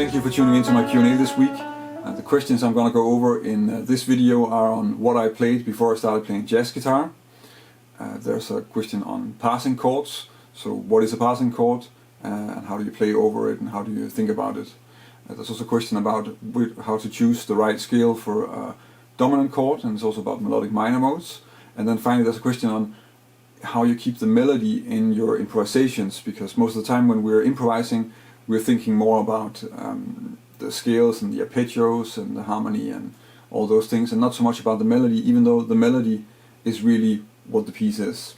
Thank you for tuning into my Q&A this week. The questions I'm going to go over in this video are on what I played before I started playing jazz guitar. There's a question on passing chords. So what is a passing chord and how do you play over it and how do you think about it? There's also a question about how to choose the right scale for a dominant chord, and it's also about melodic minor modes. And then finally there's a question on how you keep the melody in your improvisations, because most of the time when we're improvising we're thinking more about the scales and the arpeggios and the harmony and all those things, and not so much about the melody, even though the melody is really what the piece is.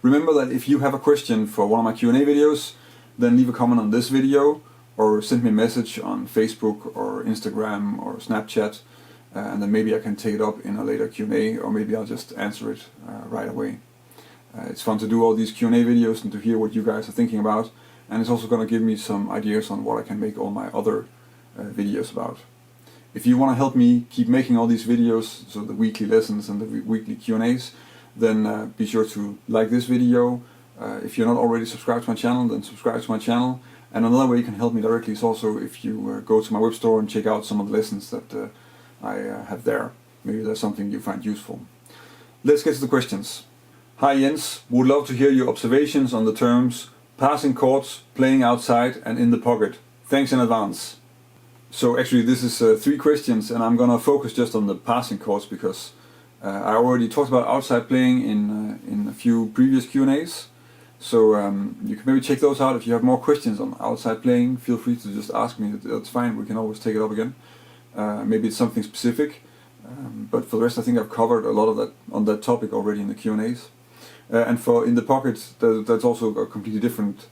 Remember that if you have a question for one of my Q&A videos, then leave a comment on this video or send me a message on Facebook or Instagram or Snapchat, and then maybe I can take it up in a later Q&A, or maybe I'll just answer it right away. It's fun to do all these Q&A videos and to hear what you guys are thinking about, and it's also going to give me some ideas on what I can make all my other videos about. If you want to help me keep making all these videos, so the weekly lessons and the weekly Q&As, then be sure to like this video. If you're not already subscribed to my channel, then subscribe to my channel. And another way you can help me directly is also if you go to my web store and check out some of the lessons that I have there. Maybe there's something you find useful. Let's get to the questions. Hi Jens, would love to hear your observations on the terms passing chords, playing outside and in the pocket. Thanks in advance. So actually this is 3 questions, and I'm gonna focus just on the passing chords because I already talked about outside playing in a few previous Q&As. So you can maybe check those out. If you have more questions on outside playing, feel free to just ask me. That's fine, we can always take it up again. Maybe it's something specific, but for the rest I think I've covered a lot of that on that topic already in the Q&As. And for in the pocket, that's also a completely different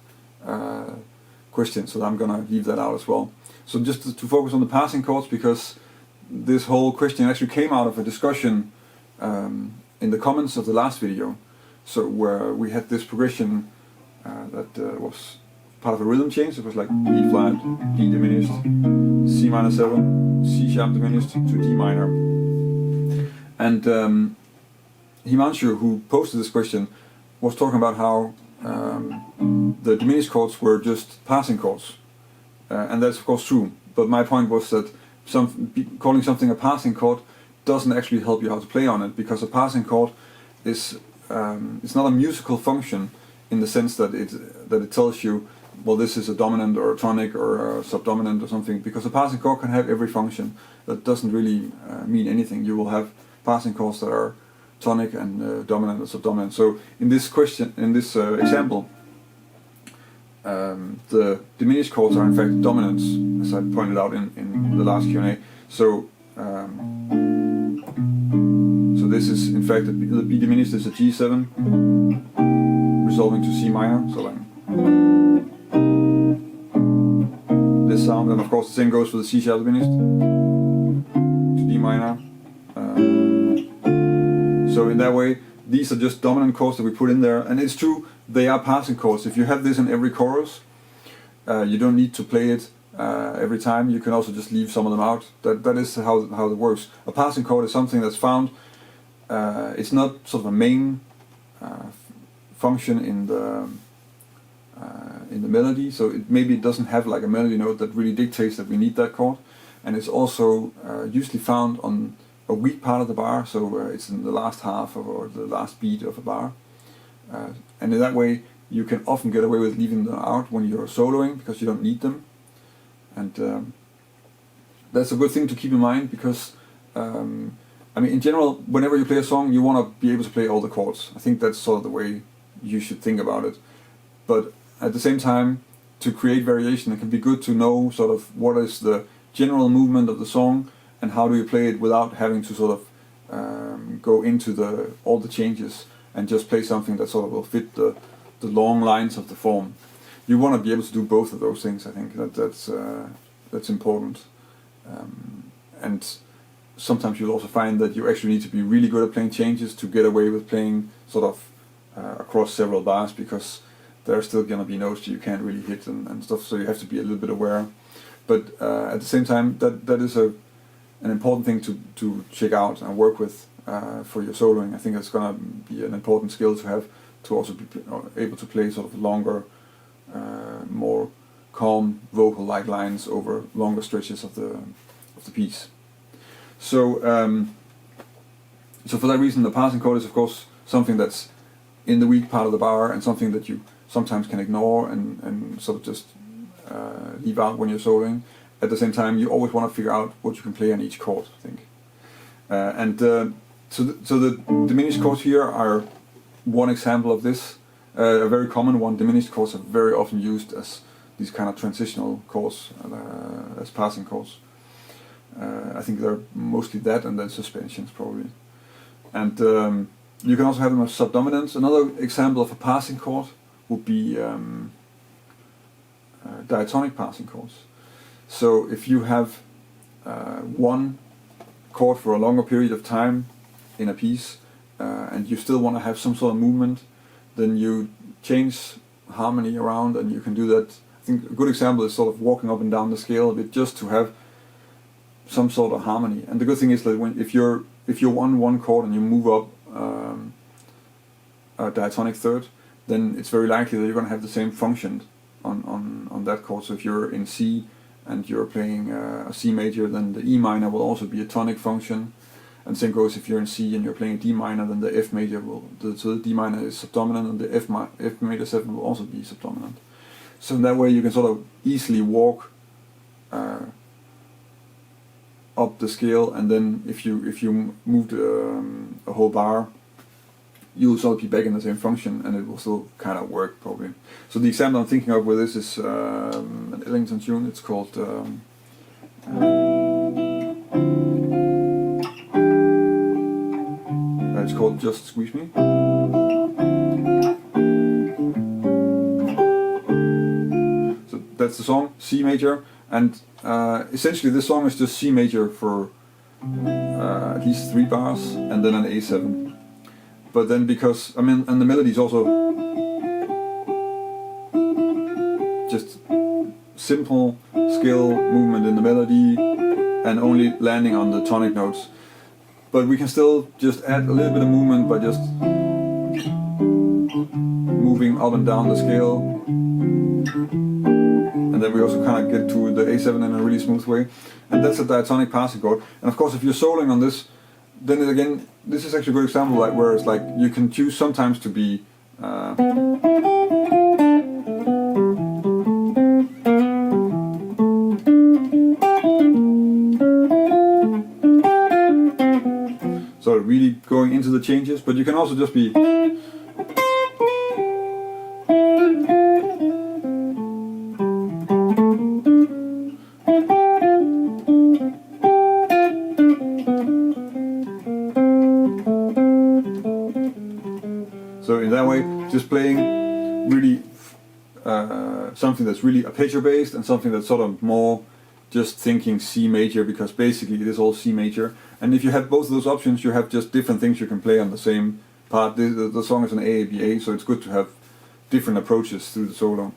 question, so I'm gonna leave that out as well. So just to focus on the passing chords, because this whole question actually came out of a discussion in the comments of the last video. So where we had this progression that was part of a rhythm change. It was like E flat, D diminished, C minor 7, C sharp diminished to D minor. And Himanshu, who posted this question, was talking about how the diminished chords were just passing chords, and that's of course true. But my point was that calling something a passing chord doesn't actually help you how to play on it, because a passing chord is it's not a musical function in the sense that it tells you, well, this is a dominant or a tonic or a subdominant or something, because a passing chord can have every function. That doesn't really mean anything. You will have passing chords that are tonic and dominant and subdominant. So in this question, in this example, the diminished chords are in fact dominants, as I pointed out in the last Q&A. So so this is in fact the B diminished is a G7 resolving to C minor. So like this sound, and of course the same goes for the C sharp diminished to D minor. So in that way, these are just dominant chords that we put in there, and it's true, they are passing chords. If you have this in every chorus, you don't need to play it every time. You can also just leave some of them out. That is how it works. A passing chord is something that's found. It's not sort of a main function in the melody. So maybe it doesn't have like a melody note that really dictates that we need that chord, and it's also usually found on a weak part of the bar, so it's in the last half or the last beat of a bar, and in that way you can often get away with leaving them out when you're soloing because you don't need them, and that's a good thing to keep in mind, because I mean in general whenever you play a song you want to be able to play all the chords. I think that's sort of the way you should think about it, but at the same time, to create variation it can be good to know sort of what is the general movement of the song and how do you play it without having to sort of go into all the changes and just play something that sort of will fit the long lines of the form. You want to be able to do both of those things. I think that's important. And sometimes you'll also find that you actually need to be really good at playing changes to get away with playing sort of across several bars, because there are still going to be notes you can't really hit and stuff, so you have to be a little bit aware. But at the same time, that is an important thing to check out and work with for your soloing. I think it's going to be an important skill to have, to also be able to play sort of longer, more calm vocal-like lines over longer stretches of the piece. So so for that reason, the passing chord is of course something that's in the weak part of the bar and something that you sometimes can ignore and sort of just leave out when you're soloing. At the same time, you always want to figure out what you can play on each chord, I think. So the diminished chords here are one example of this, a very common one. Diminished chords are very often used as these kind of transitional chords, as passing chords. I think they're mostly that and then suspensions probably. And you can also have them as subdominants. Another example of a passing chord would be diatonic passing chords. So if you have one chord for a longer period of time in a piece and you still want to have some sort of movement, then you change harmony around, and you can do that. I think a good example is sort of walking up and down the scale a bit just to have some sort of harmony. And the good thing is that if you're on one chord and you move up a diatonic third, then it's very likely that you're going to have the same function on that chord. So if you're in C and you're playing a C major, then the E minor will also be a tonic function. And same goes if you're in C and you're playing a D minor, then the F major so the D minor is subdominant, and the F major 7 will also be subdominant. So in that way you can sort of easily walk up the scale, and then if you move a whole bar, you'll sort of be back in the same function, and it will still kind of work probably. So the example I'm thinking of with this is an Ellington tune. It's called Just Squeeze Me. So that's the song, C major, and essentially this song is just C major for at least 3 bars and then an A7. But then because, and the melody is also just simple scale movement in the melody and only landing on the tonic notes. But we can still just add a little bit of movement by just moving up and down the scale. And then we also kind of get to the A7 in a really smooth way. And that's a diatonic passing chord. And of course if you're soloing on this, then again, this is actually a good example where it's like you can choose sometimes to be so really going into the changes, but you can also just be so in that way, just playing really something that's really arpeggio based and something that's sort of more just thinking C major, because basically it is all C major. And if you have both of those options, you have just different things you can play on the same part. The song is an AABA, so it's good to have different approaches through the solo.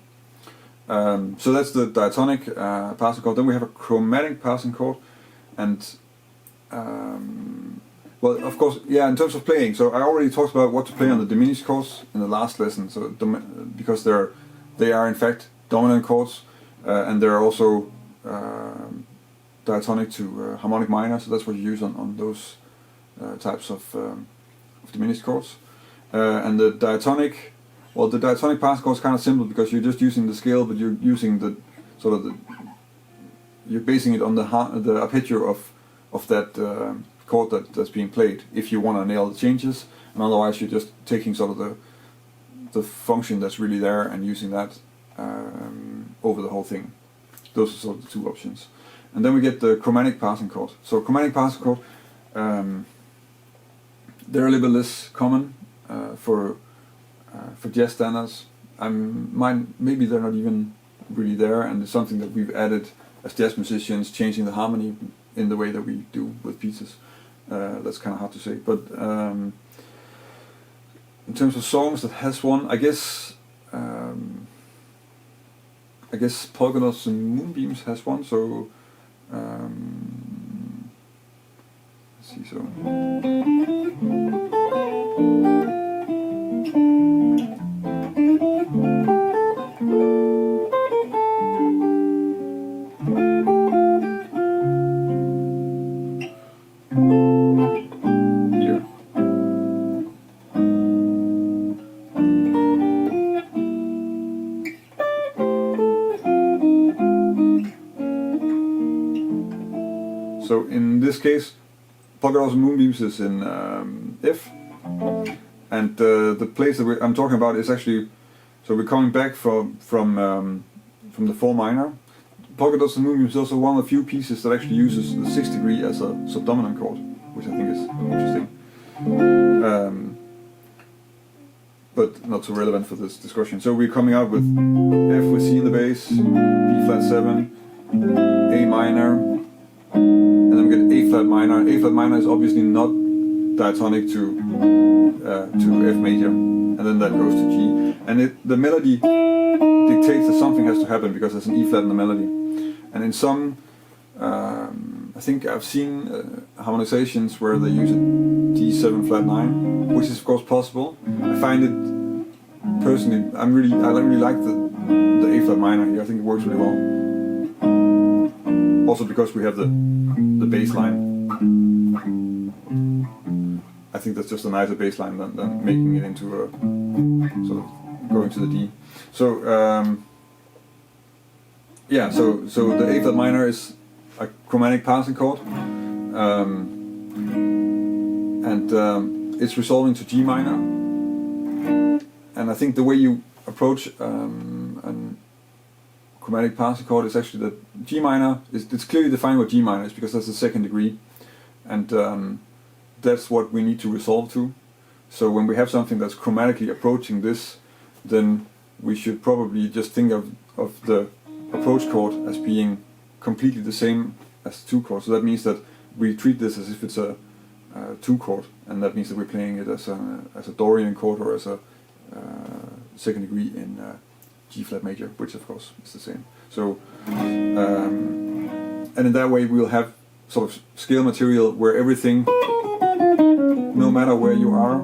So that's the diatonic passing chord. Then we have a chromatic passing chord, and well, of course, yeah, in terms of playing, so I already talked about what to play on the diminished chords in the last lesson, so because they are in fact dominant chords, and they're also diatonic to harmonic minor, so that's what you use on those types of diminished chords. And the diatonic, well, the diatonic passing chord is kind of simple because you're just using the scale, but you're using the sort of you're basing it on the arpeggio of that chord that's being played, if you want to nail the changes, and otherwise you're just taking sort of the function that's really there and using that over the whole thing. Those are sort of the two options. And then we get the chromatic passing chord. So chromatic passing chord, they're a little bit less common for jazz standards. Maybe they're not even really there, and it's something that we've added as jazz musicians, changing the harmony in the way that we do with pieces. That's kind of hard to say, but in terms of songs that has one, I guess Polka Dots and Moonbeams has one. So let's see. So So in this case, Polka Dots and Moonbeams is in F, and the place that I'm talking about is actually, so we're coming back from the 4 minor. Polka Dots and Moonbeams is also one of the few pieces that actually uses the 6th degree as a subdominant chord, which I think is interesting. But not so relevant for this discussion. So we're coming out with F with C in the bass, B flat 7, A minor, and then we get A flat minor. A flat minor is obviously not diatonic to F major, and then that goes to G. And the melody dictates that something has to happen because there's an E flat in the melody. And in some, I think I've seen harmonizations where they use a D7 flat 9, which is of course possible. I find it personally, I really like the A flat minor here. I think it works really well. Also because we have the bass line. I think that's just a nicer bass line than making it into a sort of going to the D. So yeah, so the A flat minor is a chromatic passing chord, and it's resolving to G minor. And I think the way you approach a chromatic passing chord is actually that G minor it's clearly defined what G minor is because that's the 2nd degree, and that's what we need to resolve to. So when we have something that's chromatically approaching this, then we should probably just think of the approach chord as being completely the same as the 2 chord. So that means that we treat this as if it's a 2 chord, and that means that we're playing it as a Dorian chord or as a 2nd degree in G flat major, which of course is the same. So and in that way we'll have sort of scale material where everything, no matter where you are,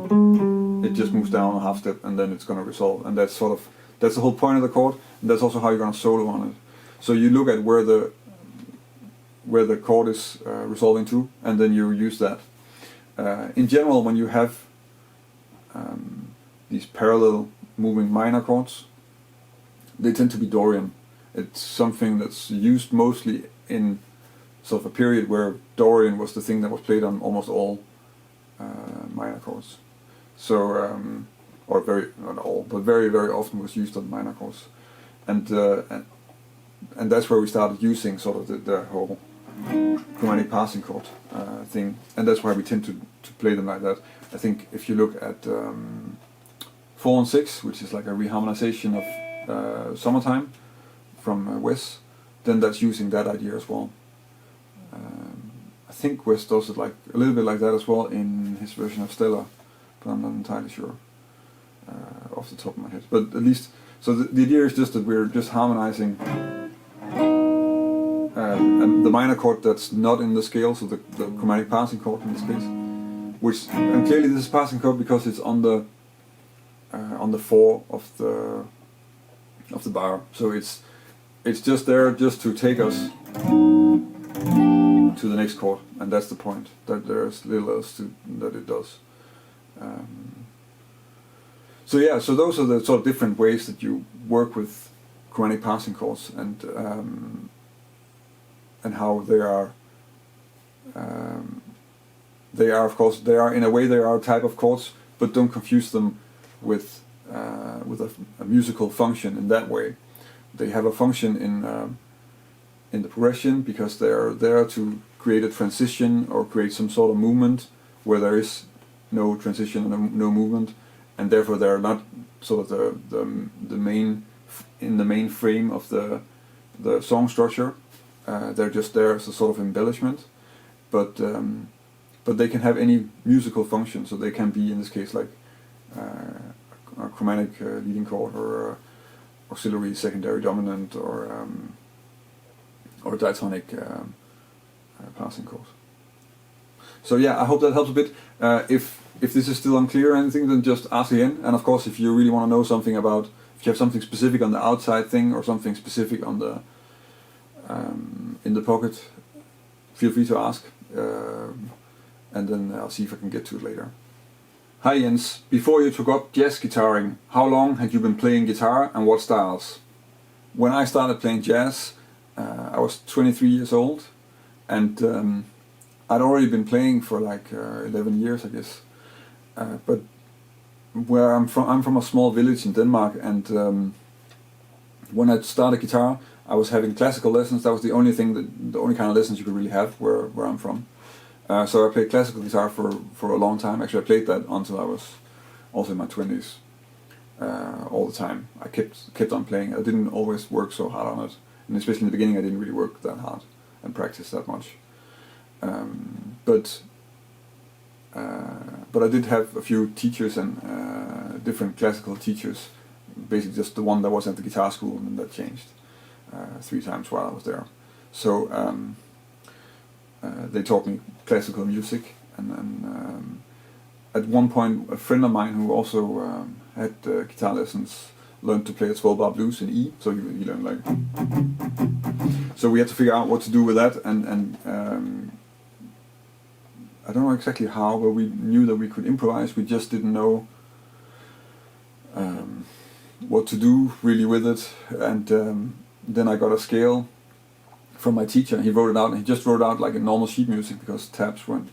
it just moves down a half step and then it's going to resolve. And that's the whole point of the chord, and that's also how you're going to solo on it. So you look at where the chord is resolving to, and then you use that. In general, when you have these parallel moving minor chords, they tend to be Dorian. It's something that's used mostly in sort of a period where Dorian was the thing that was played on almost all minor chords. So, or not all, but very, very often was used on minor chords. And that's where we started using sort of the whole chromatic passing chord thing. And that's why we tend to play them like that. I think if you look at 4 and 6, which is like a reharmonization of Summertime from Wes, then that's using that idea as well. I think Wes does it like a little bit like that as well in his version of Stella, but I'm not entirely sure off the top of my head. But at least, so the idea is just that we're just harmonizing the minor chord that's not in the scale, so the chromatic passing chord in this case, and clearly this is passing chord because it's on the 4 of the bar. So it's just there just to take us to the next chord, and that's the point. That there's little else that it does. So yeah, so those are the sort of different ways that you work with chromatic passing chords, and how they are of course in a way they are a type of chords, but don't confuse them with a musical function in that way. They have a function in the progression because they are there to create a transition or create some sort of movement where there is no transition and no movement, and therefore they are not sort of the main frame of the song structure. They're just there as a sort of embellishment, but they can have any musical function. So they can be, in this case, like a chromatic leading chord, or auxiliary secondary dominant, or diatonic passing chord. So yeah, I hope that helps a bit. If this is still unclear or anything, then just ask again. And of course, if you really want to know something about, if you have something specific on the outside thing or something specific on the in the pocket, feel free to ask, and then I'll see if I can get to it later. Hi Jens, before you took up jazz guitaring, how long had you been playing guitar and what styles? When I started playing jazz, I was 23 years old, and I'd already been playing for like 11 years, I guess. But where I'm from a small village in Denmark, and when I started guitar, I was having classical lessons. That was the only kind of lessons you could really have where I'm from. So I played classical guitar for a long time. Actually, I played that until I was also in my 20s. All the time. I kept on playing. I didn't always work so hard on it, and especially in the beginning, I didn't really work that hard and practice that much. But I did have a few teachers and different classical teachers. Basically, just the one that was at the guitar school, and that changed 3 times while I was there. So they taught me classical music, and at one point, a friend of mine who also had guitar lessons learned to play a 12-bar blues in E. So he learned like. So we had to figure out what to do with that, and I don't know exactly how, but we knew that we could improvise. We just didn't know what to do really with it. And then I got a scale from my teacher. He wrote it out, and he just wrote out like a normal sheet music, because tabs weren't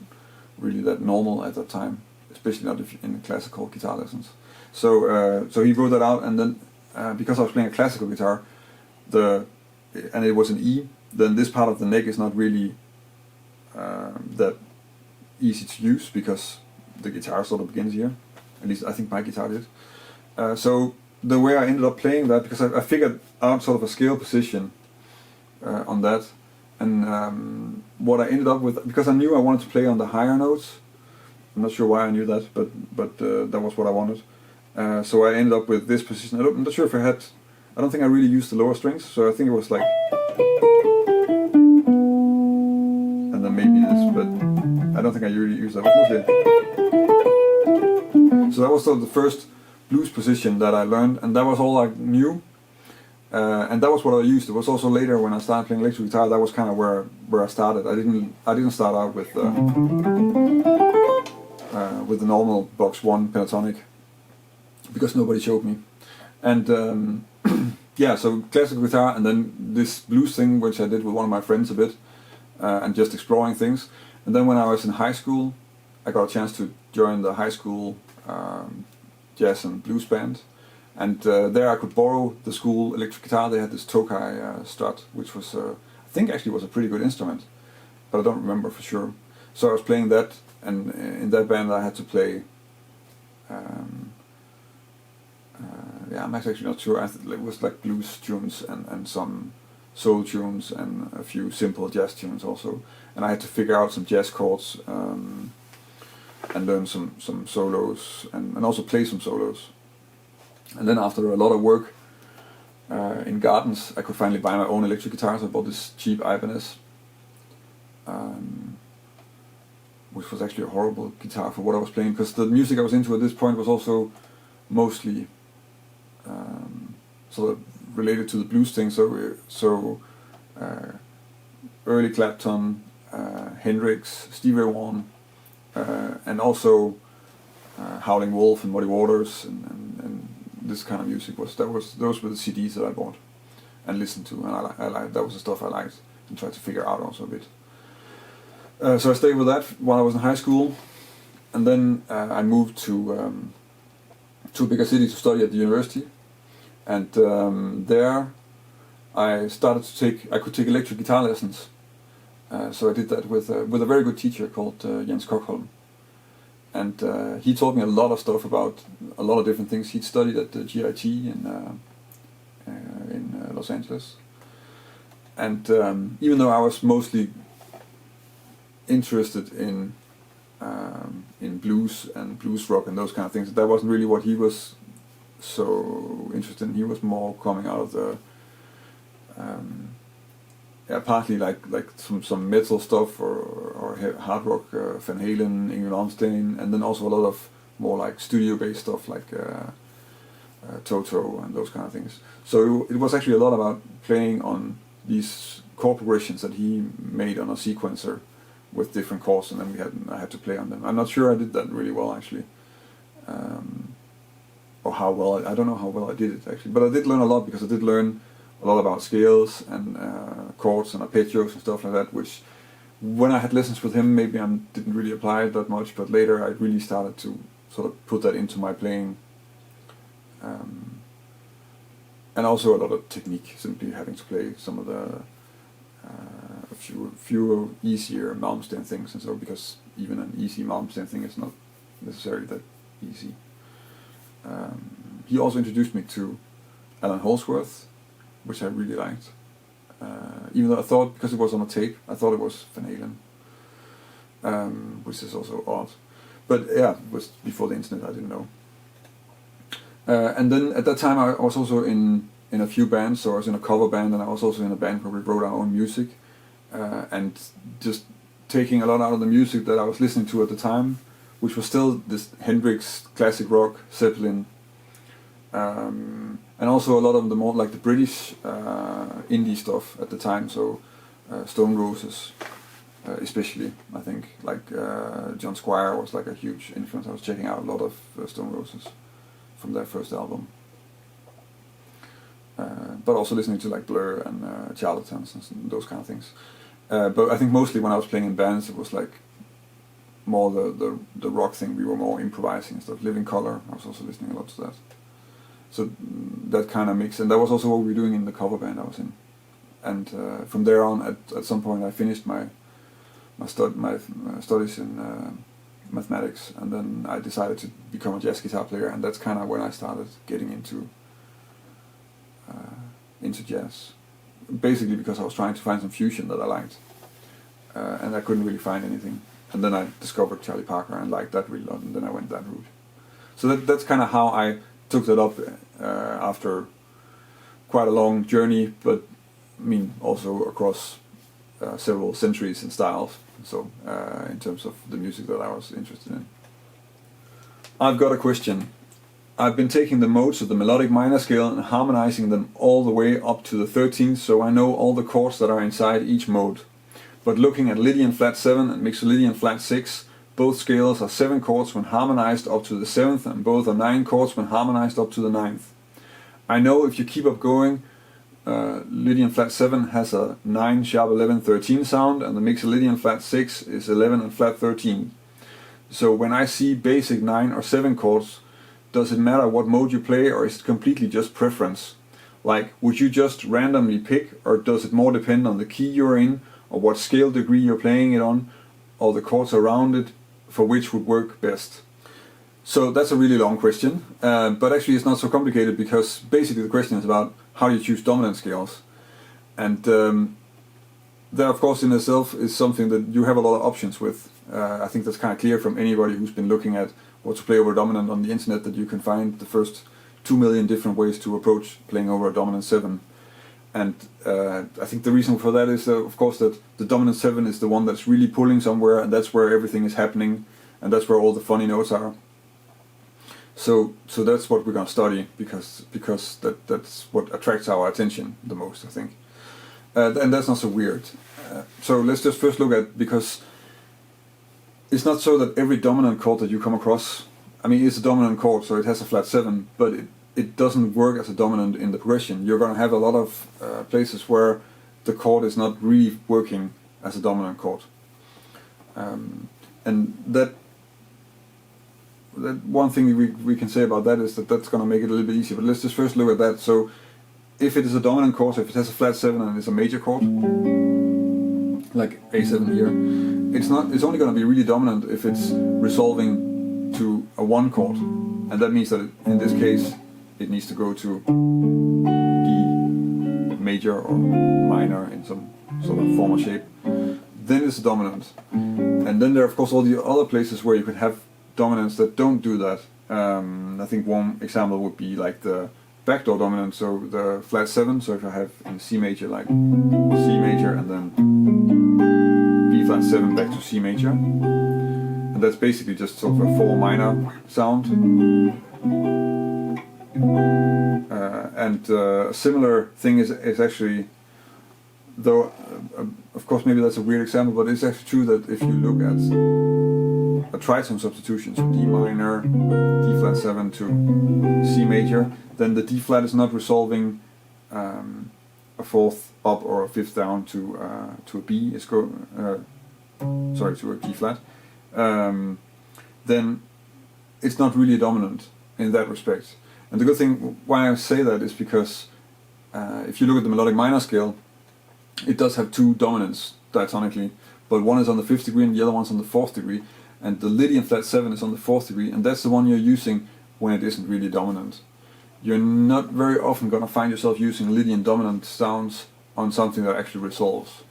really that normal at that time, especially not if in classical guitar lessons. So he wrote that out, and then because I was playing a classical guitar, and it was an E, then this part of the neck is not really that easy to use, because the guitar sort of begins here. At least I think my guitar did. So the way I ended up playing that, because I figured out sort of a scale position on that, and what I ended up with, because I knew I wanted to play on the higher notes. I'm not sure why I knew that, but that was what I wanted. So I ended up with this position. I'm not sure if I don't think I really used the lower strings, so I think it was like, and then maybe this, but I don't think I really used that. So that was sort of the first blues position that I learned, and that was all I knew. And that was what I used. It was also later when I started playing electric guitar. That was kind of where I started. I didn't start out with the normal box 1 pentatonic, because nobody showed me. And yeah, so classical guitar, and then this blues thing, which I did with one of my friends a bit, and just exploring things. And then when I was in high school, I got a chance to join the high school jazz and blues band. And there I could borrow the school electric guitar. They had this Tokai Strat, which was, I think actually was a pretty good instrument, but I don't remember for sure. So I was playing that, and in that band I had to play, yeah, I'm actually not sure, it was like blues tunes and some soul tunes and a few simple jazz tunes also. And I had to figure out some jazz chords and learn some solos and also play some solos. And then after a lot of work in gardens, I could finally buy my own electric guitar. So I bought this cheap Ibanez, which was actually a horrible guitar for what I was playing, because the music I was into at this point was also mostly sort of related to the blues thing. So early Clapton, Hendrix, Stevie Ray Vaughan, and also Howling Wolf and Muddy Waters and this kind of music those were the CDs that I bought and listened to, and I liked, that was the stuff I liked and tried to figure out also a bit. So I stayed with that while I was in high school, and then I moved to a bigger city to study at the university, and there I started to I could take electric guitar lessons. So I did that with a very good teacher called Jens Kochholm. And he taught me a lot of stuff about a lot of different things. He'd studied at the GIT in Los Angeles. And even though I was mostly interested in blues and blues rock and those kind of things, that wasn't really what he was so interested in. He was more coming out of the partly like some metal stuff or hard rock, Van Halen, Ingrid Malmsteen, and then also a lot of more like studio-based stuff like Toto and those kind of things. So it was actually a lot about playing on these chord progressions that he made on a sequencer with different chords, and then I had to play on them. I'm not sure I did that really well actually, or how well I don't know how well I did it actually, but I did learn a lot, because I did learn a lot about scales and chords and arpeggios and stuff like that, which when I had lessons with him, maybe I didn't really apply it that much, but later I really started to sort of put that into my playing. And also a lot of technique, simply having to play some of the a few easier Malmsteen things, and so, because even an easy Malmsteen thing is not necessarily that easy. He also introduced me to Alan Holsworth, which I really liked. Even though I thought, because it was on a tape, I thought it was Van Halen, which is also odd. But yeah, it was before the internet, I didn't know. And then at that time I was also in a few bands, so I was in a cover band, and I was also in a band where we wrote our own music, and just taking a lot out of the music that I was listening to at the time, which was still this Hendrix, classic rock, Zeppelin, and also a lot of the more like the British indie stuff at the time, so Stone Roses especially, I think, like John Squire was like a huge influence. I was checking out a lot of Stone Roses from their first album, but also listening to like Blur and Charlatans and those kind of things. But I think mostly when I was playing in bands, it was like more the rock thing. We were more improvising and stuff. Living Colour, I was also listening a lot to that. So that kind of mix, and that was also what we were doing in the cover band I was in. And from there on, at some point, I finished my studies in mathematics, and then I decided to become a jazz guitar player, and that's kind of when I started getting into jazz. Basically because I was trying to find some fusion that I liked, and I couldn't really find anything. And then I discovered Charlie Parker and liked that really a lot, and then I went that route. So that's kind of how I took that up after quite a long journey, but I mean also across several centuries and styles. So in terms of the music that I was interested in. I've got a question. I've been taking the modes of the melodic minor scale and harmonizing them all the way up to the 13th, so I know all the chords that are inside each mode. But looking at Lydian flat 7 and Mixolydian flat 6, both scales are 7 chords when harmonized up to the 7th, and both are 9 chords when harmonized up to the 9th. I know if you keep up going, Lydian flat 7 has a 9 sharp 11 13 sound, and the Mixolydian flat 6 is 11 and flat 13. So when I see basic 9 or 7 chords, does it matter what mode you play, or is it completely just preference? Like, would you just randomly pick, or does it more depend on the key you're in, or what scale degree you're playing it on, or the chords around it, for which would work best? So that's a really long question, but actually it's not so complicated, because basically the question is about how you choose dominant scales. And that of course in itself is something that you have a lot of options with. I think that's kind of clear from anybody who's been looking at what to play over dominant on the internet, that you can find the first 2 million different ways to approach playing over a dominant 7. And I think the reason for that is of course that the dominant 7 is the one that's really pulling somewhere, and that's where everything is happening, and that's where all the funny notes are. So that's what we're going to study, because that's what attracts our attention the most, I think. And that's not so weird. So let's just first look at, because it's not so that every dominant chord that you come across, I mean, it's a dominant chord, so it has a flat 7, but it doesn't work as a dominant in the progression. You're going to have a lot of places where the chord is not really working as a dominant chord. And that one thing we can say about that is that that's going to make it a little bit easier. But let's just first look at that. So if it is a dominant chord, so if it has a flat 7 and it's a major chord, like A7 here, it's only going to be really dominant if it's resolving to a 1 chord, and that means that in this case it needs to go to D major or minor in some sort of form or shape. Then it's dominant. And then there are of course all the other places where you could have dominants that don't do that. I think one example would be like the backdoor dominant, so the flat 7, so if I have in C major, like C major and then B flat 7 back to C major, and that's basically just sort of a 4 minor sound. And a similar thing is actually, though of course maybe that's a weird example, but it's actually true that if you look at a tritone substitution, so D minor, D flat 7 to C major, then the D flat is not resolving a 4th up or a 5th down to a B. It's to a G flat, then it's not really a dominant in that respect. And the good thing why I say that is because if you look at the melodic minor scale, it does have two dominants diatonically, but one is on the 5th degree and the other one's on the 4th degree, and the Lydian flat 7 is on the 4th degree, and that's the one you're using when it isn't really dominant. You're not very often going to find yourself using Lydian dominant sounds on something that actually resolves.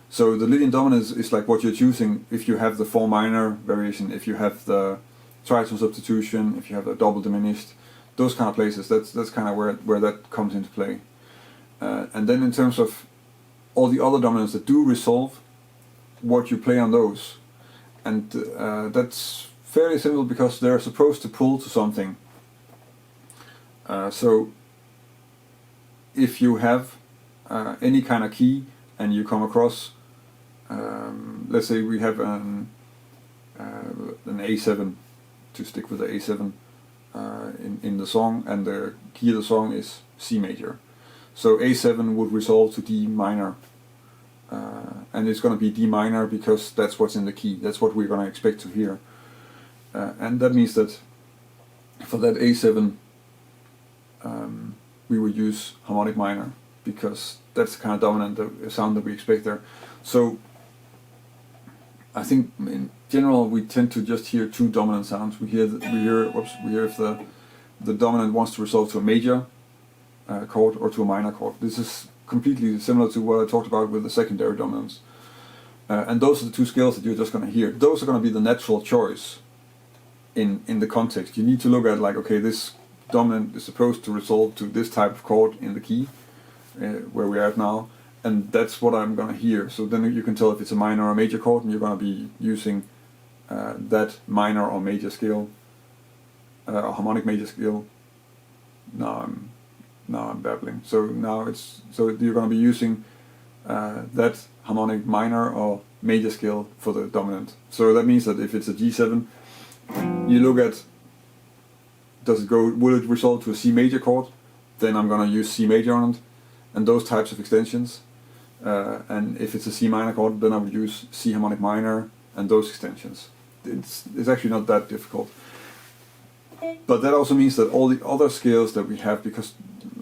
So the Lydian dominant is like what you're choosing if you have the 4 minor variation, if you have the tritone substitution, if you have a double diminished, those kind of places. That's kind of where that comes into play. And then in terms of all the other dominants that do resolve, what you play on those, and that's fairly simple because they're supposed to pull to something. So if you have any kind of key and you come across, let's say we have an A7, to stick with the A7 in the song, and the key of the song is C major. So A7 would resolve to D minor, and it's going to be D minor because that's what's in the key, that's what we're going to expect to hear. And that means that for that A7 we would use harmonic minor because that's the kind of dominant sound that we expect there. So I think in general we tend to just hear two dominant sounds. We hear if the dominant wants to resolve to a major chord or to a minor chord. This is completely similar to what I talked about with the secondary dominants. And those are the two scales that you're just going to hear. Those are going to be the natural choice in the context. You need to look at like, okay, this dominant is supposed to resolve to this type of chord in the key where we're at now, and that's what I'm going to hear. So then you can tell if it's a minor or a major chord, and you're going to be using that minor or major scale, a harmonic major scale. Now I'm babbling. So you're going to be using that harmonic minor or major scale for the dominant. So that means that if it's a G7, you look at, will it resolve to a C major chord? Then I'm going to use C major on it, and those types of extensions. And if it's a C minor chord, then I would use C harmonic minor and those extensions. It's actually not that difficult. But that also means that all the other scales that we have, because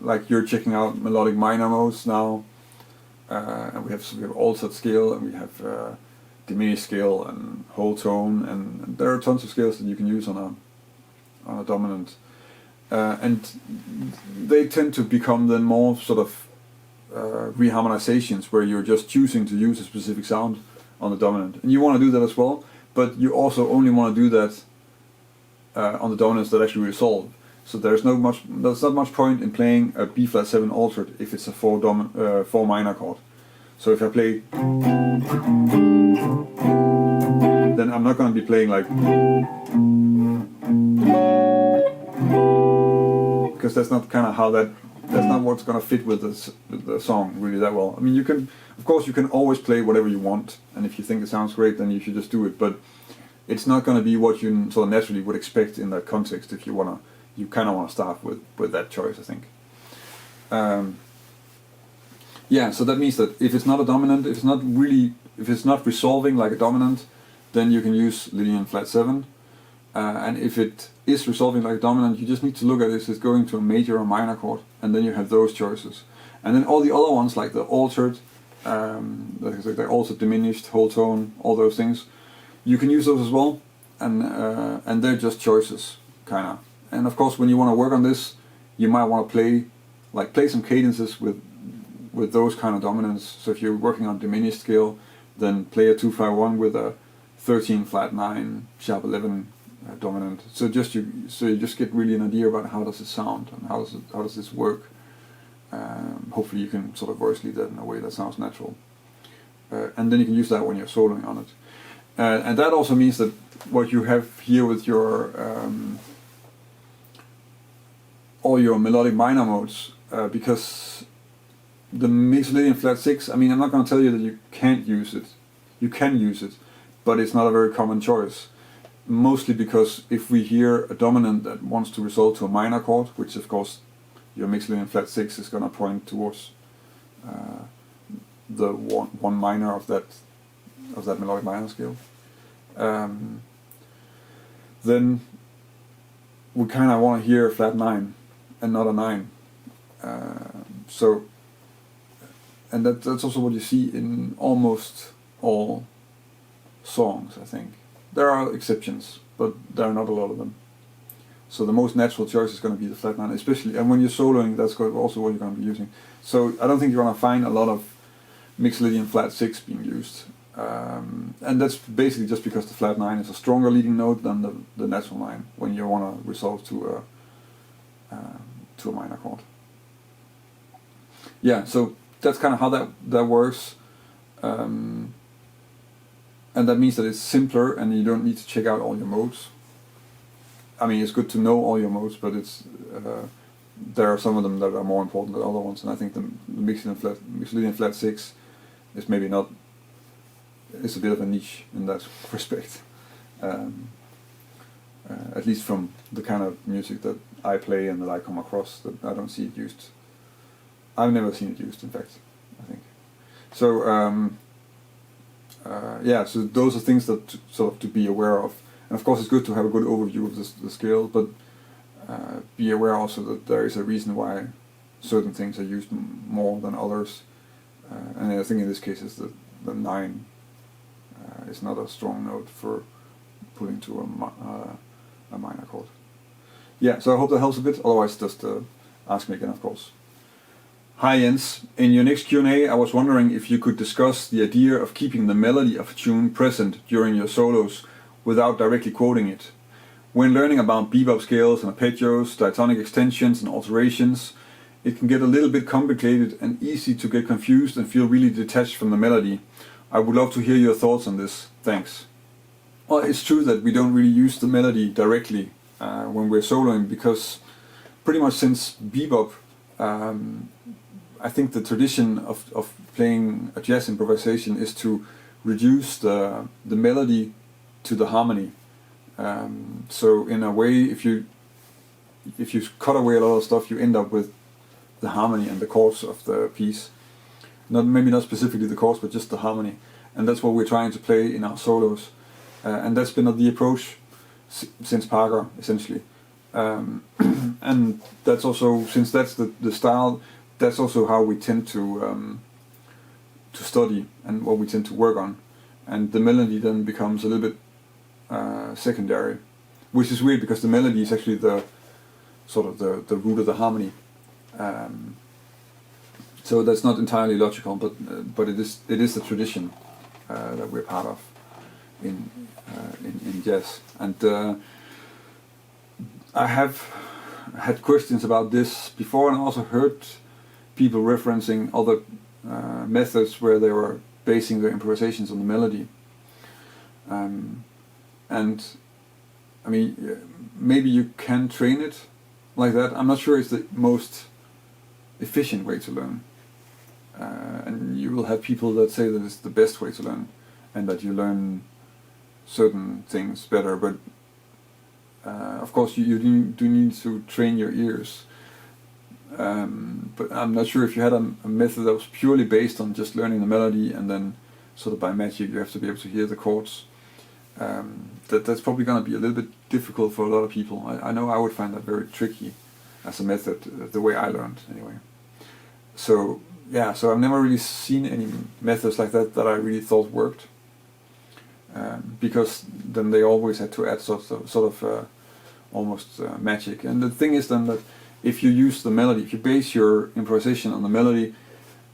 like you're checking out melodic minor modes now, and we have altered scale, and we have diminished scale and whole tone, and there are tons of scales that you can use on a dominant, and they tend to become then more sort of reharmonizations where you're just choosing to use a specific sound on the dominant, and you want to do that as well, but you also only want to do that on the dominants that actually resolve. So there's not much point in playing a B flat 7 altered if it's a 4 minor chord. So if I play, then I'm not going to be playing like, because that's not kind of how that's not what's going to fit with the song really that well. I mean, of course you can always play whatever you want, and if you think it sounds great, then you should just do it. But it's not going to be what you sort of naturally would expect in that context. If you kind of want to start with that choice, I think. Yeah, so that means that if it's not a dominant, if it's not resolving like a dominant, then you can use Lydian flat 7. And if it is resolving like a dominant, you just need to look at is it going to a major or minor chord, and then you have those choices. And then all the other ones, like the altered, they're also diminished, whole tone, all those things, you can use those as well, and they're just choices, kind of. And of course, when you want to work on this, you might want to play some cadences with those kind of dominants. So if you're working on diminished scale, then play a 2-5-1 with a 13 flat 9 sharp 11 dominant. So you just get really an idea about how does it sound and how does this work. Hopefully you can sort of voice lead that in a way that sounds natural, and then you can use that when you're soloing on it. And that also means that what you have here with your all your melodic minor modes, because the Lydian flat 6, I mean, I'm not going to tell you that you can't use it. You can use it, but it's not a very common choice. Mostly because if we hear a dominant that wants to resolve to a minor chord, which of course your mixed Lydian flat 6 is going to point towards the one minor of that of that melodic minor scale, then we kind of want to hear a flat 9 and not a 9. And that's also what you see in almost all songs, I think. There are exceptions, but there are not a lot of them. So the most natural choice is going to be the flat 9, especially, and when you're soloing, that's also what you're going to be using. So I don't think you're going to find a lot of Mixolydian flat 6 being used. And that's basically just because the flat 9 is a stronger leading note than the natural 9 when you want to resolve to a minor chord. Yeah, so that's kind of how that works. And that means that it's simpler and you don't need to check out all your modes. I mean, it's good to know all your modes, but there are some of them that are more important than other ones, and I think the Mixolydian flat 6 is maybe not. It's a bit of a niche in that respect, at least from the kind of music that I play and that I come across. That I don't see it used. I've never seen it used, in fact, I think. So yeah, so those are things that sort of to be aware of. And of course it's good to have a good overview of the scale, but be aware also that there is a reason why certain things are used more than others. And I think in this case is the 9 is not a strong note for pulling to a minor chord. Yeah, so I hope that helps a bit, otherwise just ask me again, of course. Hi Jens, in your next Q&A I was wondering if you could discuss the idea of keeping the melody of a tune present during your solos without directly quoting it. When learning about bebop scales and arpeggios, diatonic extensions and alterations, it can get a little bit complicated and easy to get confused and feel really detached from the melody. I would love to hear your thoughts on this. Thanks. Well, it's true that we don't really use the melody directly when we're soloing, because pretty much since bebop, I think the tradition of playing a jazz improvisation is to reduce the melody to the harmony. So in a way, if you cut away a lot of stuff, you end up with the harmony and the chords of the piece. Maybe not specifically the chords, but just the harmony. And that's what we're trying to play in our solos. And that's been the approach since Parker, essentially. And that's also, since that's the style, that's also how we tend to study and what we tend to work on. And the melody then becomes a little bit secondary, which is weird because the melody is actually the root of the harmony. So that's not entirely logical, but it is the tradition that we're part of in jazz. And I have had questions about this before, and I also heard people referencing other methods where they were basing their improvisations on the melody. And I mean, maybe you can train it like that. I'm not sure it's the most efficient way to learn. And you will have people that say that it's the best way to learn, and that you learn certain things better. But of course, you do need to train your ears. But I'm not sure if you had a method that was purely based on just learning the melody and then sort of by magic you have to be able to hear the chords. That's probably going to be a little bit difficult for a lot of people. I know I would find that very tricky as a method, the way I learned anyway. So yeah, so I've never really seen any methods like that I really thought worked, because then they always had to add sort of almost magic. And the thing is then that if you use the melody, if you base your improvisation on the melody,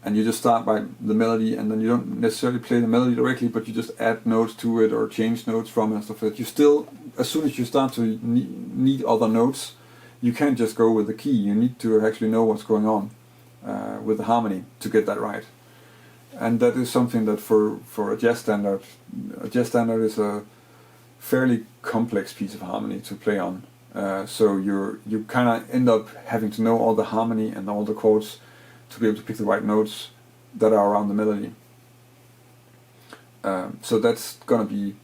and you just start by the melody, and then you don't necessarily play the melody directly, but you just add notes to it or change notes from it and stuff like that, you still, as soon as you start to need other notes, you can't just go with the key. You need to actually know what's going on with the harmony to get that right. And that is something that for a jazz standard is a fairly complex piece of harmony to play on. So you kind of end up having to know all the harmony and all the chords to be able to pick the right notes that are around the melody. So that's gonna be,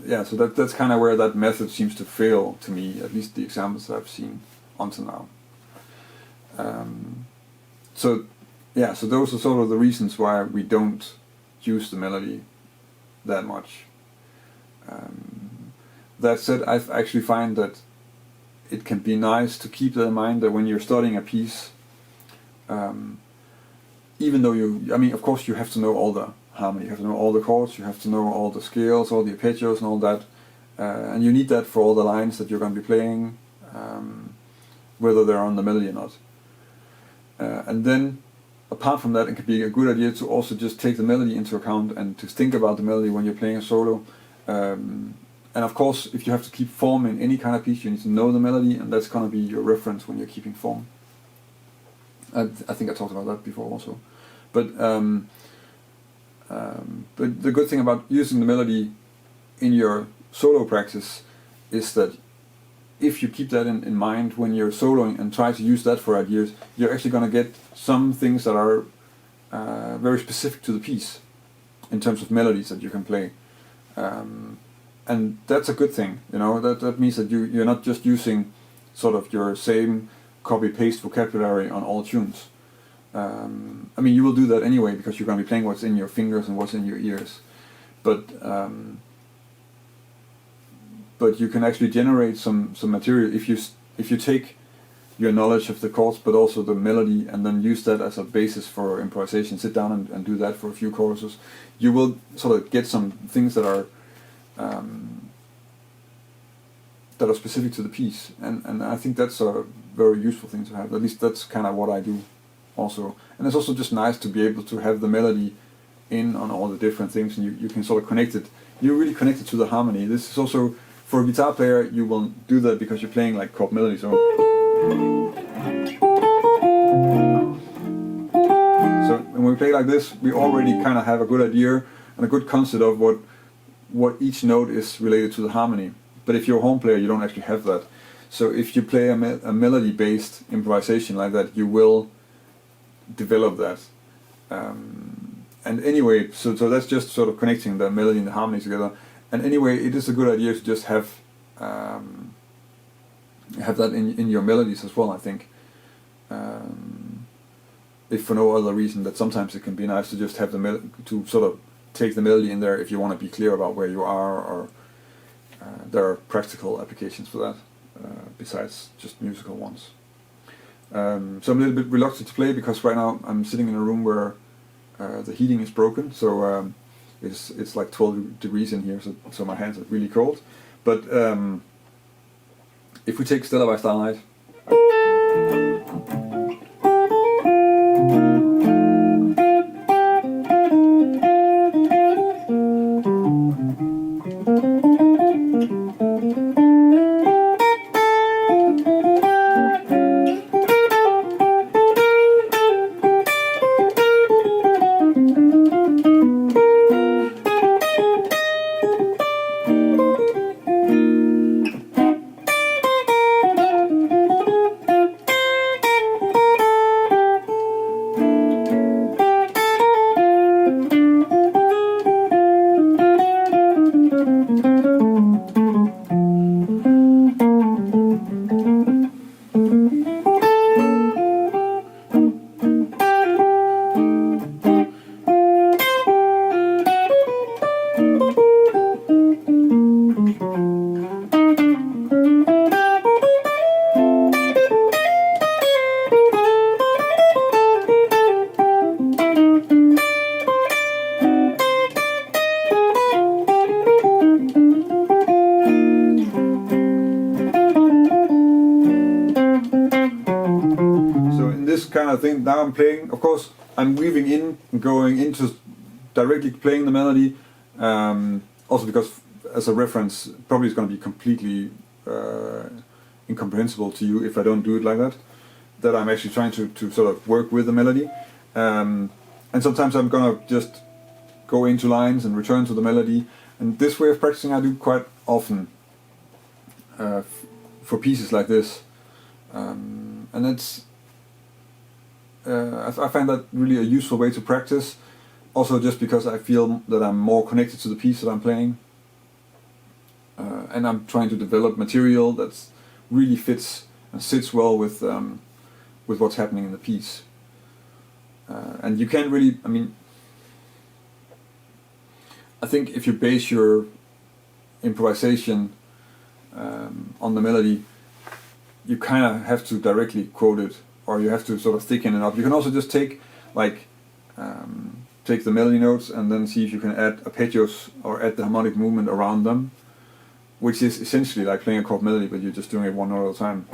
yeah. So that's kind of where that method seems to fail to me, at least the examples that I've seen until now. So yeah, so those are sort of the reasons why we don't use the melody that much. That said, I actually find that it can be nice to keep that in mind, that when you're studying a piece, even though of course you have to know all the harmony, you have to know all the chords, you have to know all the scales, all the arpeggios and all that, and you need that for all the lines that you're going to be playing, whether they're on the melody or not. And then, apart from that, it can be a good idea to also just take the melody into account and to think about the melody when you're playing a solo. And of course, if you have to keep form in any kind of piece, you need to know the melody, and that's going to be your reference when you're keeping form. I think I talked about that before also. But the good thing about using the melody in your solo practice is that if you keep that in mind when you're soloing and try to use that for ideas, you're actually going to get some things that are very specific to the piece in terms of melodies that you can play. And that's a good thing, you know. That means that you're not just using sort of your same copy-paste vocabulary on all tunes. I mean, you will do that anyway because you're going to be playing what's in your fingers and what's in your ears. But you can actually generate some material if you take your knowledge of the chords but also the melody and then use that as a basis for improvisation. Sit down and do that for a few choruses. You will sort of get some things that are specific to the piece, and I think that's a very useful thing to have. At least that's kind of what I do also. And it's also just nice to be able to have the melody in on all the different things, and you can sort of connect it. You're really connected to the harmony. This is also, for a guitar player, you will do that because you're playing like chord melodies. So when we play like this, we already kind of have a good idea and a good concept of what each note is related to the harmony. But if you're a home player, you don't actually have that. So if you play a melody-based improvisation like that, you will develop that. And anyway, so that's just sort of connecting the melody and the harmony together. And anyway, it is a good idea to just have that in your melodies as well, I think. If for no other reason, that sometimes it can be nice to just have to sort of take the melody in there if you want to be clear about where you are, or there are practical applications for that besides just musical ones. So I'm a little bit reluctant to play because right now I'm sitting in a room where the heating is broken, so it's like 12 degrees in here, so my hands are really cold. But if we take Stella by Starlight, kind of thing. Now I'm playing, of course, I'm weaving in and going into directly playing the melody, also because as a reference probably it's going to be completely incomprehensible to you if I don't do it like that I'm actually trying to sort of work with the melody, and sometimes I'm going to just go into lines and return to the melody, and this way of practicing I do quite often for pieces like this, and it's I find that really a useful way to practice, also just because I feel that I'm more connected to the piece that I'm playing, and I'm trying to develop material that really fits and sits well with what's happening in the piece, and you can't really, I mean, I think if you base your improvisation on the melody, you kind of have to directly quote it, or you have to sort of thicken it up. You can also just take take the melody notes and then see if you can add arpeggios or add the harmonic movement around them, which is essentially like playing a chord melody, but you're just doing it one note at a time.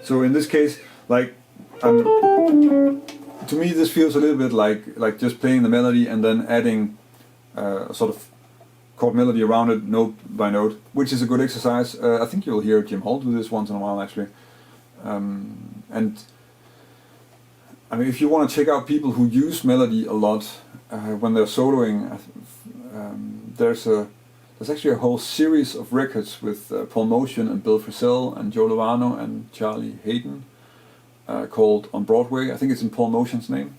So in this case, like, to me this feels a little bit like just playing the melody and then adding a sort of chord melody around it, note by note, which is a good exercise. I think you'll hear Jim Hall do this once in a while, actually. And I mean, if you want to check out people who use melody a lot when they're soloing, there's actually a whole series of records with Paul Motian and Bill Frisell and Joe Lovano and Charlie Hayden called On Broadway. I think it's in Paul Motian's name.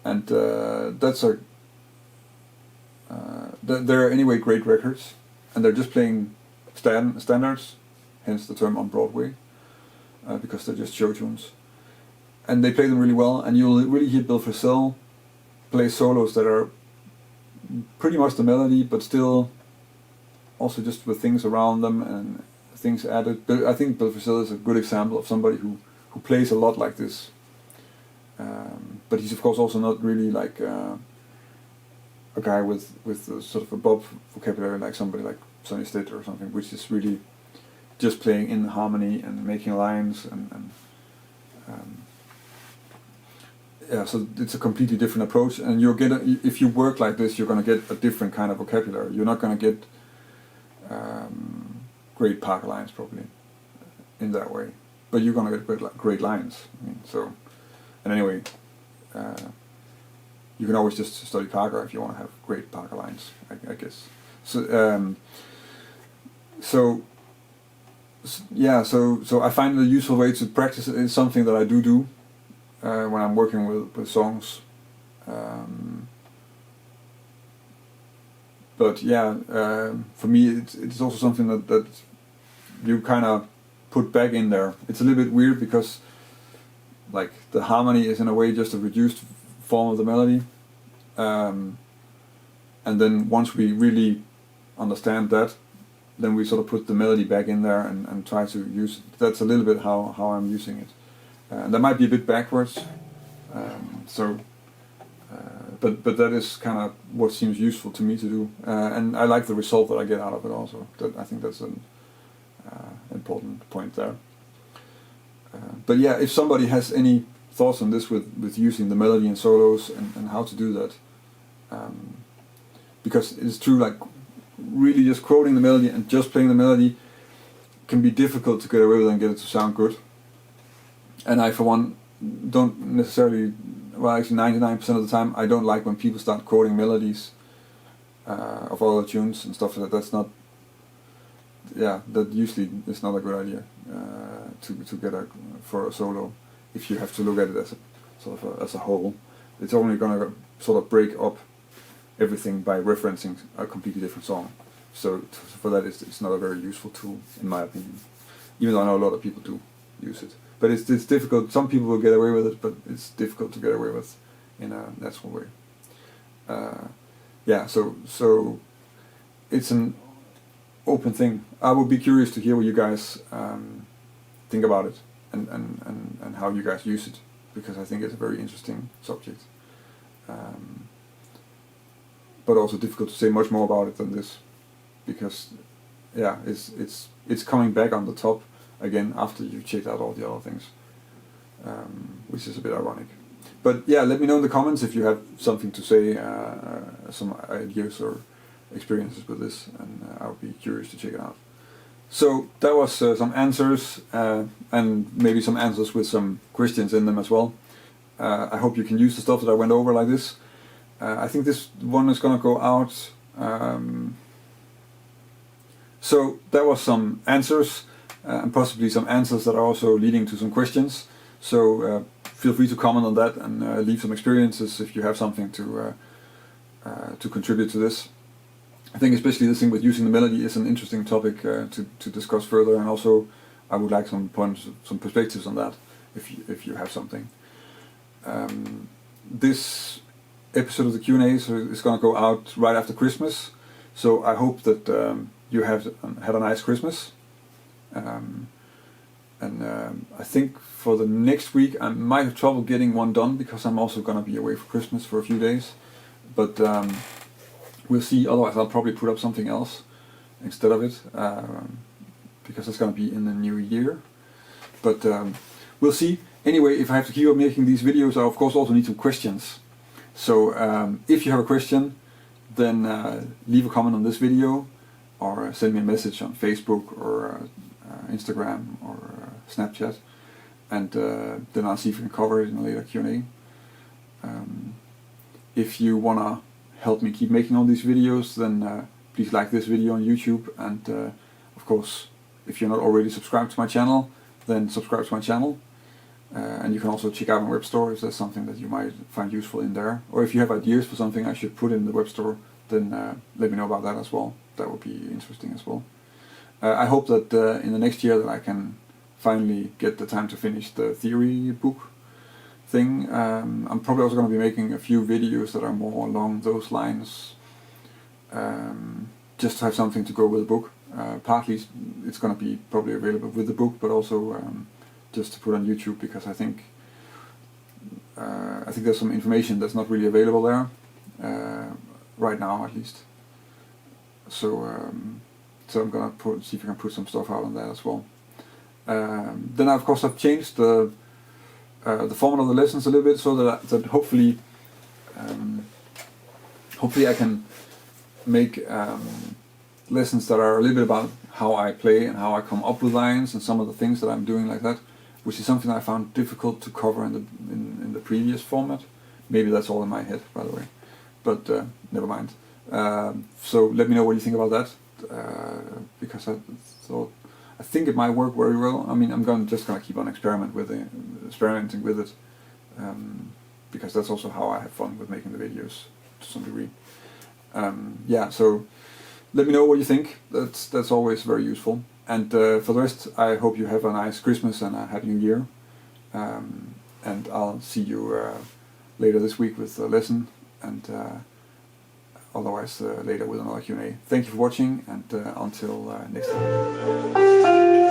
And they're anyway great records, and they're just playing standards, hence the term On Broadway, because they're just show tunes. And they play them really well, and you'll really hear Bill Frisell play solos that are pretty much the melody, but still also just with things around them and things added. I think Bill Frisell is a good example of somebody who plays a lot like this. But he's of course also not really like a guy with sort of above vocabulary like somebody like Sonny Stitt or something, which is really just playing in harmony and making lines and yeah, so it's a completely different approach, and if you work like this, you're gonna get a different kind of vocabulary. You're not gonna get great Parker lines probably in that way, but you're gonna get great lines. I mean, so, and anyway, you can always just study Parker if you want to have great Parker lines, I guess. So, so I find the useful way to practice it is something that I do. When I'm working with songs, but yeah, for me it's also something that you kind of put back in there. It's a little bit weird because like the harmony is in a way just a reduced form of the melody, and then once we really understand that, then we sort of put the melody back in there and try to use it. That's a little bit how I'm using it. That might be a bit backwards, but that is kind of what seems useful to me to do, and I like the result that I get out of it also. I think that's an important point there. But yeah, if somebody has any thoughts on this with using the melody in solos and how to do that, because it's true, like really just quoting the melody and just playing the melody can be difficult to get away with and get it to sound good. And I, for one, don't necessarily, well actually 99% of the time, I don't like when people start quoting melodies of other tunes and stuff like that. That's not, yeah, that usually is not a good idea to get for a solo. If you have to look at it as a sort of as a whole, it's only going to sort of break up everything by referencing a completely different song. So for that, it's not a very useful tool, in my opinion, even though I know a lot of people do use it. But it's difficult. Some people will get away with it, but it's difficult to get away with in a natural way. Yeah, so it's an open thing. I would be curious to hear what you guys think about it and how you guys use it, because I think it's a very interesting subject. But also difficult to say much more about it than this, because yeah, it's coming back on the top again after you've checked out all the other things, which is a bit ironic. But yeah, let me know in the comments if you have something to say, some ideas or experiences with this, and I would be curious to check it out. So that was some answers, and maybe some answers with some questions in them as well. I hope you can use the stuff that I went over like this. I think this one is gonna go out. So there was some answers and possibly some answers that are also leading to some questions. So feel free to comment on that and leave some experiences if you have something to contribute to this. I think especially this thing with using the melody is an interesting topic to discuss further, and also I would like some points, some perspectives on that if you have something. This episode of the Q&A is going to go out right after Christmas, so I hope that you have had a nice Christmas. I think for the next week I might have trouble getting one done because I'm also going to be away for Christmas for a few days, but we'll see. Otherwise I'll probably put up something else instead of it, because it's going to be in the new year, but we'll see. Anyway, if I have to keep on making these videos, I of course also need some questions. So if you have a question, then leave a comment on this video, or send me a message on Facebook or Instagram or Snapchat, and then I'll see if we can cover it in a later Q&A. If you want to help me keep making all these videos, then please like this video on YouTube, and of course, if you're not already subscribed to my channel, then subscribe to my channel. And you can also check out my web store if there's something that you might find useful in there. Or if you have ideas for something I should put in the web store, then let me know about that as well. That would be interesting as well. I hope that in the next year that I can finally get the time to finish the theory book thing. I'm probably also going to be making a few videos that are more along those lines, just to have something to go with the book. Partly it's going to be probably available with the book, but also just to put on YouTube, because I think there's some information that's not really available there right now, at least. So so I'm gonna see if I can put some stuff out on that as well. Then of course I've changed the format of the lessons a little bit, so that hopefully I can make lessons that are a little bit about how I play and how I come up with lines and some of the things that I'm doing like that, which is something I found difficult to cover in the previous format. Maybe that's all in my head, by the way, but never mind. So let me know what you think about that, because I think it might work very well. I mean, I'm just gonna keep on experimenting with it, because that's also how I have fun with making the videos to some degree. Yeah, so let me know what you think. That's always very useful. And for the rest, I hope you have a nice Christmas and a Happy New Year. And I'll see you later this week with the lesson, and otherwise later with another Q&A. Thank you for watching, and until next time.